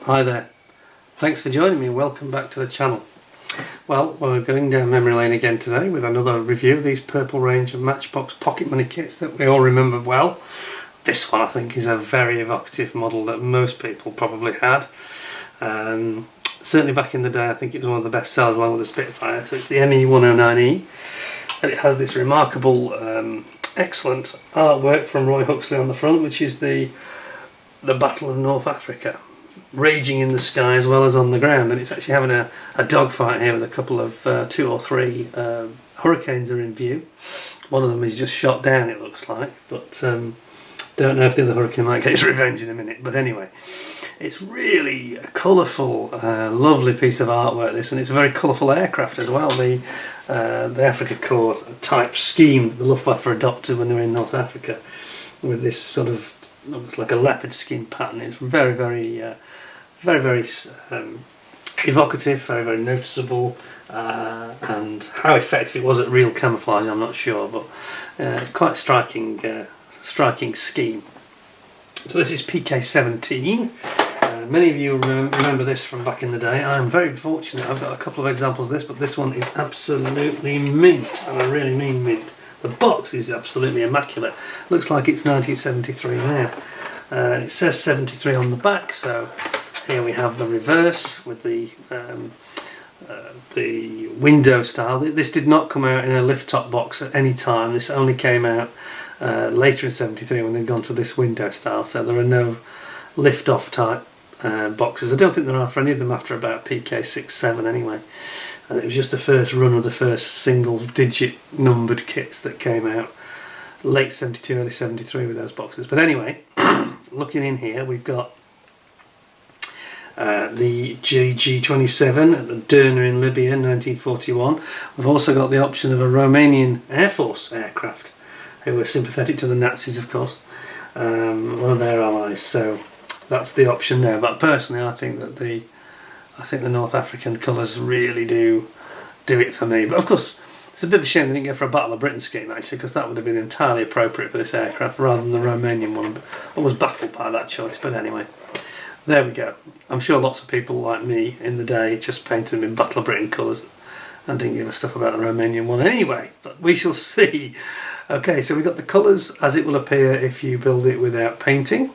Hi there, thanks for joining me and welcome back to the channel. Well, we're going down memory lane again today with another review of these purple range of Matchbox pocket money kits that we all remember well. This one I think is a very evocative model that most people probably had. Certainly back in the day I think it was one of the best sellers along with the Spitfire. So it's the ME109E and it has this remarkable, excellent artwork from Oxley on the front, which is the Battle of North Africa raging in the sky as well as on the ground, and it's actually having a dogfight here with a couple of two or three hurricanes are in view. One of them is just shot down, it looks like, but don't know if the other hurricane might get its revenge in a minute. But anyway, it's really a colourful, lovely piece of artwork this, and it's a very colourful aircraft as well. The Afrika Korps type scheme that the Luftwaffe adopted when they were in North Africa, with this sort of looks like a leopard skin pattern. It's very evocative, very noticeable, and how effective it was at real camouflage I'm not sure, but quite striking scheme. So this is PK-17. Many of you remember this from back in the day. I'm very fortunate, I've got a couple of examples of this, but this one is absolutely mint, and I really mean mint. The box is absolutely immaculate. Looks like it's 1973 now. It says 73 on the back, so here we have the reverse with the window style. This did not come out in a lift top box at any time. This only came out later in 73 when they'd gone to this window style, so there are no lift off type boxes. I don't think there are for any of them after about PK-17 anyway. And it was just the first run of the first single digit numbered kits that came out late 72, early 73 with those boxes. But anyway, looking in here, we've got the JG-27 at the Derna in Libya in 1941. We've also got the option of a Romanian Air Force aircraft who were sympathetic to the Nazis, of course, one of their allies. So that's the option there. But personally, I think the North African colours really do it for me. But of course, it's a bit of a shame they didn't go for a Battle of Britain scheme actually, because that would have been entirely appropriate for this aircraft rather than the Romanian one. I was baffled by that choice, but anyway, there we go. I'm sure lots of people like me in the day just painted them in Battle of Britain colours and didn't give a stuff about the Romanian one anyway, but we shall see. Okay, so we've got the colours as it will appear if you build it without painting.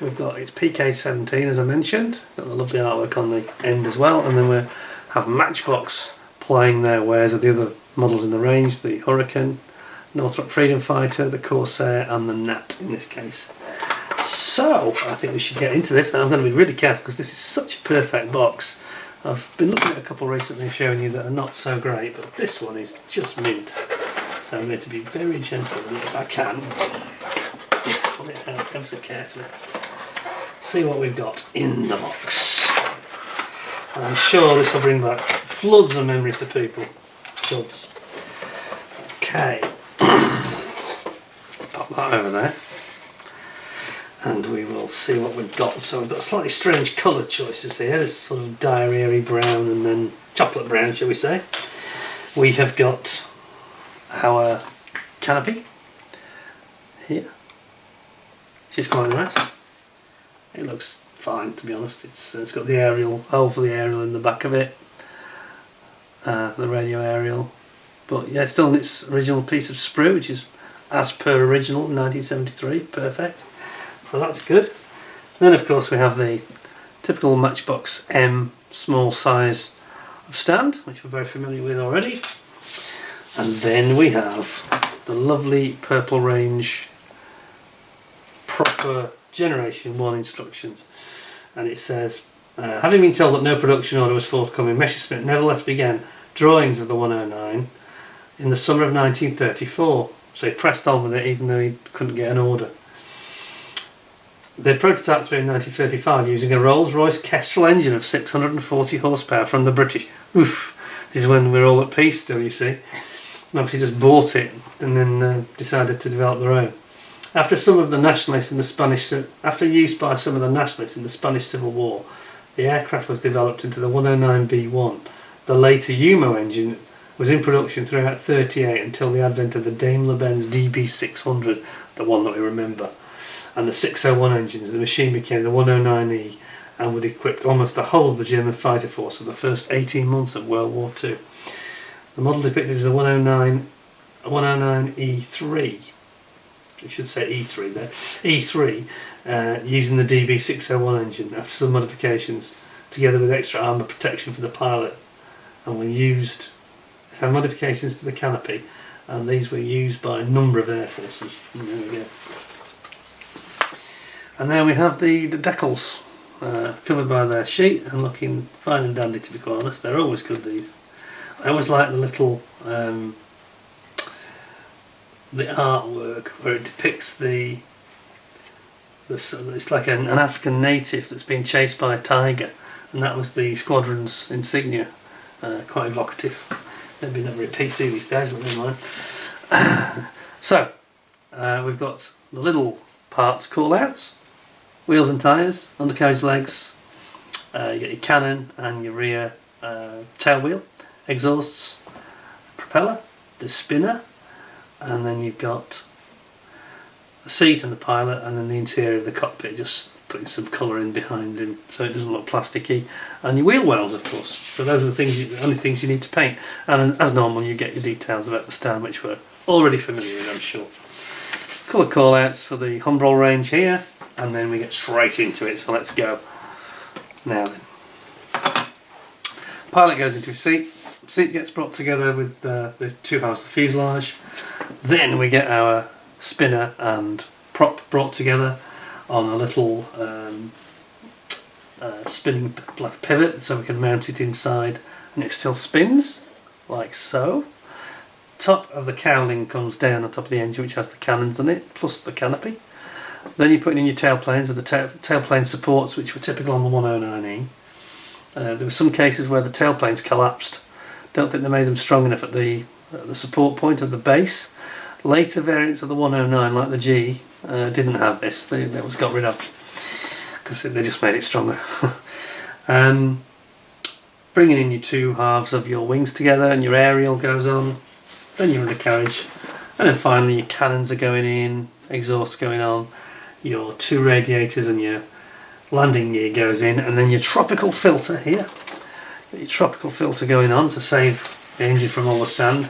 We've got its PK-17 as I mentioned, got the lovely artwork on the end as well, and then we have Matchbox playing their wares of the other models in the range, the Hurricane, Northrop Freedom Fighter, the Corsair and the Nat in this case. So I think we should get into this, and I'm going to be really careful because this is such a perfect box. I've been looking at a couple recently showing you that are not so great, but this one is just mint. So I'm going to be very gentle with it if I can. Pull it out ever so carefully. See what we've got in the box. And I'm sure this will bring back floods of memories to people. Floods. Okay. Pop that over there. And we will see what we've got. So we've got slightly strange colour choices here. This sort of diarrhea brown and then chocolate brown, shall we say. We have got our Canopy here. She's quite nice. It looks fine, to be honest. It's got the aerial, hole for the aerial in the back of it, the radio aerial. But yeah, still in its original piece of sprue, which is as per original in 1973. Perfect. So that's good. Then of course we have the typical Matchbox M small size of stand, which we're very familiar with already. And then we have the lovely purple range proper Generation 1 instructions, and it says, having been told that no production order was forthcoming, Messerschmitt nevertheless began drawings of the 109 in the summer of 1934, so he pressed on with it even though he couldn't get an order. The prototypes were in 1935 using a Rolls-Royce Kestrel engine of 640 horsepower from the British. Oof, this is when we're all at peace still, you see. And obviously just bought it and then decided to develop their own. After use by some of the nationalists in the Spanish Civil War, the aircraft was developed into the 109B1. The later UMO engine was in production throughout 1938 until the advent of the Daimler-Benz DB600, the one that we remember, and the 601 engines. The machine became the 109E and would equip almost the whole of the German fighter force of the first 18 months of World War II. The model depicted is a 109 E3. I should say E3 there. E3, using the DB601 engine after some modifications, together with extra armour protection for the pilot, and were used. It had modifications to the canopy, and these were used by a number of air forces. And there we go. And there we have the decals, covered by their sheet and looking fine and dandy, to be quite honest. They're always good, these. I always like the little the artwork where it depicts it's like an African native that's being chased by a tiger, and that was the squadron's insignia. Quite evocative. Maybe not very PC these days, but never mind. So we've got the little parts call-outs: wheels and tyres, undercarriage legs, you get your cannon and your rear tail wheel, exhausts, propeller, the spinner, and then you've got the seat and the pilot, and then the interior of the cockpit, just putting some colour in behind him so it doesn't look plasticky, and your wheel wells, of course. So those are the only things you need to paint, and as normal you get your details about the stand, which we're already familiar with, I'm sure. Colour call-outs for the Humbrol range here, and then we get straight into it, so let's go. Now then, pilot goes into his seat gets brought together with the two halves of the fuselage. Then we get our spinner and prop brought together on a little spinning like pivot, so we can mount it inside and it still spins like so. Top of the cowling comes down on top of the engine, which has the cannons on it plus the canopy. Then you're putting in your tailplanes with the tailplane supports, which were typical on the 109E. There were some cases where the tailplanes collapsed. Don't think they made them strong enough at the support point of the base. Later variants of the 109, like the G, didn't have this. That was got rid of because they just made it stronger. Bringing in your two halves of your wings together, and your aerial goes on. Then your undercarriage, and then finally your cannons are going in, exhaust going on, your two radiators and your landing gear goes in, and then your tropical filter here. Get your tropical filter going on to save the engine from all the sand,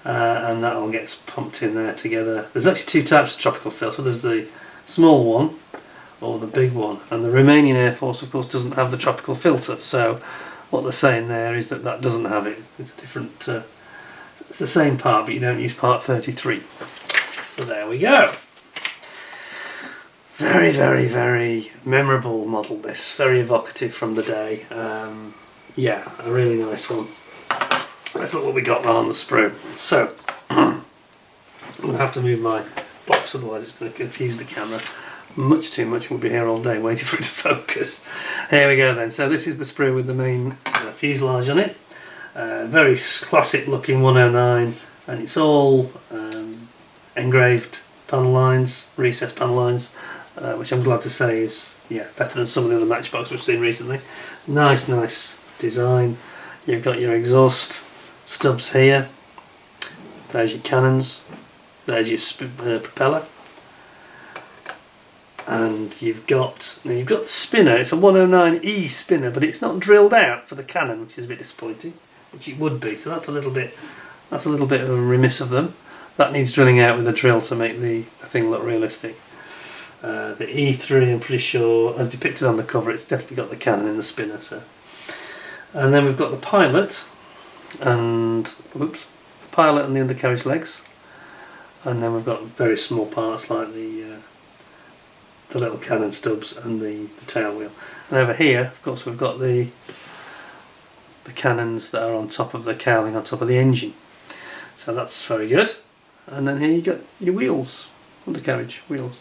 and that all gets pumped in there together. There's actually two types of tropical filter. There's the small one or the big one, and the Romanian Air Force of course doesn't have the tropical filter, so what they're saying there is that doesn't have it. It's a different it's the same part, but you don't use part 33. So there we go. Very, very, very memorable model this. Very evocative from the day. Yeah, a really nice one. Let's look what we got on the sprue. So, I'm going to have to move my box, otherwise it's going to confuse the camera much too much. We'll be here all day waiting for it to focus. Here we go then. So this is the sprue with the main fuselage on it. Very classic looking 109, and it's all engraved panel lines, recessed panel lines, which I'm glad to say is better than some of the other Matchbox we've seen recently. Nice design. You've got your exhaust stubs here. There's your cannons. There's your propeller. And you've got the spinner. It's a 109E spinner, but it's not drilled out for the cannon, which is a bit disappointing. Which it would be. So that's a little bit of a remiss of them. That needs drilling out with a drill to make the thing look realistic. The E3, I'm pretty sure, as depicted on the cover, it's definitely got the cannon in the spinner. So, and then we've got the pilot and the undercarriage legs, and then we've got very small parts like the little cannon stubs and the tail wheel. And over here, of course, we've got the cannons that are on top of the cowling, on top of the engine. So that's very good. And then here you got your wheels, undercarriage wheels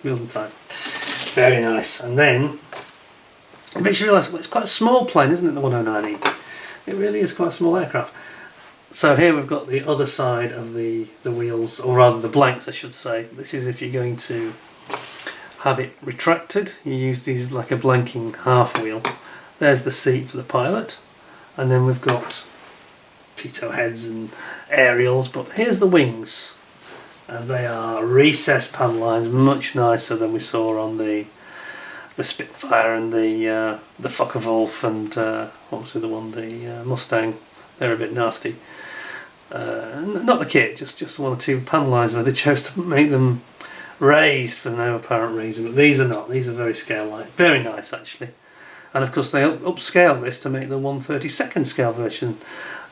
and tyres. Very nice. And then it makes you realise it's quite a small plane, isn't it, the 109E? It really is quite a small aircraft. So here we've got the other side of the wheels, or rather the blanks I should say. This is if you're going to have it retracted, you use these like a blanking half wheel. There's the seat for the pilot, and then we've got pitot heads and aerials, but here's the wings, and they are recessed panel lines, much nicer than we saw on the Spitfire and the Focke-Wulf and what was the other one, the Mustang. They're a bit nasty. Not the kit, just one or two panel lines where they chose to make them raised for no apparent reason, but these are not. These are very scale-like, very nice actually. And of course they upscale this to make the 1/32nd scale version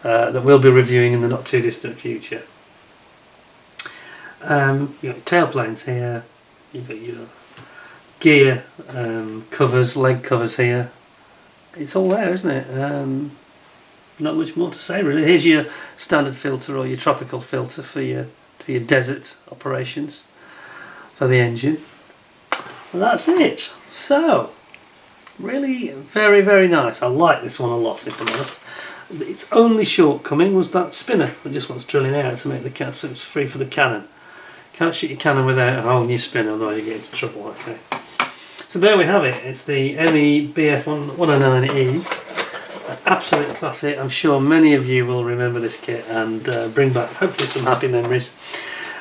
that we'll be reviewing in the not too distant future. You've got tailplanes here, you've got your gear covers, leg covers here. It's all there, isn't it? Not much more to say really. Here's your standard filter or your tropical filter for your desert operations for the engine. Well, that's it. So, really very, very nice. I like this one a lot, if I'm honest. Its only shortcoming was that spinner that just wants drilling out to make the cannon, so it's free for the cannon. Can't shoot your cannon without a whole new spinner, otherwise you get into trouble. Okay. So there we have it. It's the Me.BF 109E. An absolute classic. I'm sure many of you will remember this kit and bring back hopefully some happy memories.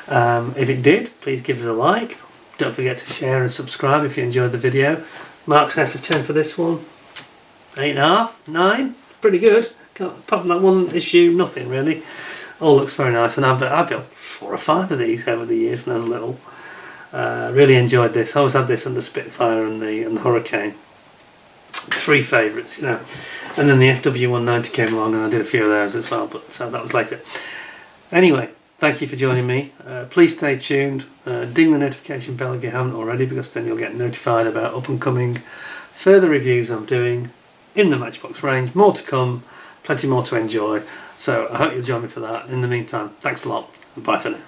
If it did, please give us a like. Don't forget to share and subscribe if you enjoyed the video. Marks out of 10 for this one. 8.5, 9, pretty good. Apart from that one issue, nothing really. All looks very nice, and I've built 4 or 5 of these over the years when I was little. Really enjoyed this. I always had this and the Spitfire and the Hurricane. 3 favourites, you know. And then the FW190 came along and I did a few of those as well, but that was later. Anyway, thank you for joining me. Please stay tuned. Ding the notification bell if you haven't already, because then you'll get notified about up and coming further reviews I'm doing in the Matchbox range. More to come, plenty more to enjoy. So I hope you'll join me for that. In the meantime, thanks a lot and bye for now.